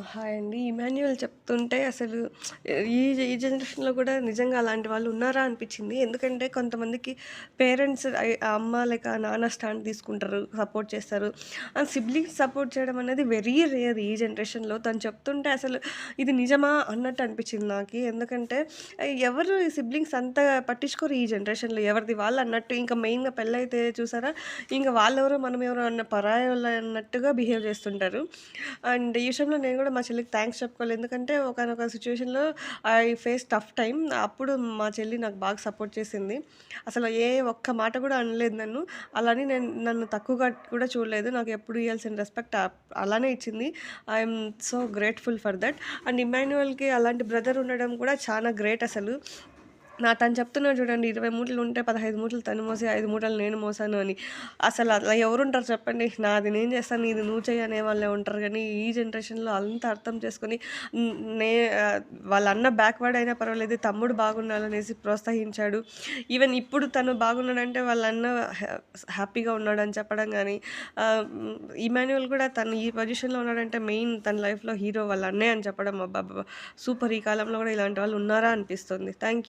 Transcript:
Hi అండి. ఇమాన్యుయల్ చెప్తుంటే అసలు ఈ ఈ జనరేషన్‌లో కూడా నిజంగా అలాంటి వాళ్ళు ఉన్నారా అనిపిచ్చింది. ఎందుకంటే కొంతమందికి పేరెంట్స్ అమ్మ లేక నాన్న స్టాండ్ తీసుకుంటారు, సపోర్ట్ చేస్తారు. సిబ్లింగ్స్ సపోర్ట్ చేయడం అనేది వెరీ రేర్ ఈ జనరేషన్‌లో. తను చెప్తుంటే అసలు ఇది నిజమా అన్నట్టు అనిపిచ్చింది నాకి. ఎందుకంటే ఎవరు ఈ సిబ్లింగ్స్ అంత పట్టించుకోరు ఈ జనరేషన్‌లో. ఎవరిది వాళ్ళు అన్నట్టు ఇంకా మెయిన్‌గా పెళ్లయితే చూసారా, ఇంక వాళ్ళెవరో మనమెవరో అన్న పరాయోళ్ళు అన్నట్టుగా బిహేవ్ చేస్తుంటారు. అండ్ ఈ విషయంలో నేను గూడా మా చెల్లికి థాంక్స్ చెప్పుకోవాలి. ఎందుకంటే ఒకానొక సిట్యుయేషన్‌లో ఐ ఫేస్ టఫ్ టైమ్. అప్పుడు మా చెల్లి నాకు బాగా సపోర్ట్ చేసింది. అసలు ఏ ఒక్క మాట గూడా అనలేదు నన్ను. అలాని నన్ను తక్కువగా కూడా చూడలేదు. నాకు ఎప్పుడు ఇయ్యాల్సిన రెస్పెక్ట్ అలానే ఇచ్చింది. I'm so grateful for that. And ఇమ్మాన్యుయల్‌కి అలాంటి బ్రదర్ ఉండడం కూడా చానా గ్రేట్ అసలు. తను చెప్తున్నాడు చూడండి, 20 మూటలుంటే 15 మూటలు తను మోసి, 5 మూటలు నేను మోసాను అని. అసలు అలా ఎవరుంటారు చెప్పండి? నాది నేను చేస్తాను, నీది నువ్వు చెయ్యి అనేవాళ్ళే ఉంటారు గానీ, ఈ జనరేషన్‌లో అంత అర్థం చేసుకొని హ్మ్, నే వాళ్ళ అన్న బ్యాక్‌వర్డ్ అయినా పర్వాలేదు, తమ్ముడు బాగుండాలనేసి ప్రోత్సహించాడు. ఈవెన్ ఇప్పుడు తను బాగున్నాడంటే వాళ్ళ అన్న హ్యా హ్యాపీగా ఉన్నాడని చెప్పడం గానీ, ఇమాన్యుయల్ కూడా తను ఈ పొజిషన్‌లో ఉన్నాడంటే మెయిన్ తన లైఫ్‌లో హీరో వాళ్ళ అన్నయ్య అని చెప్పడం అబ్బబ్బబ్బా! సూపర్. ఈ కాలంలో కూడా ఇలాంటి వాళ్ళు ఉన్నారా అనిపిస్తుంది. థాంక్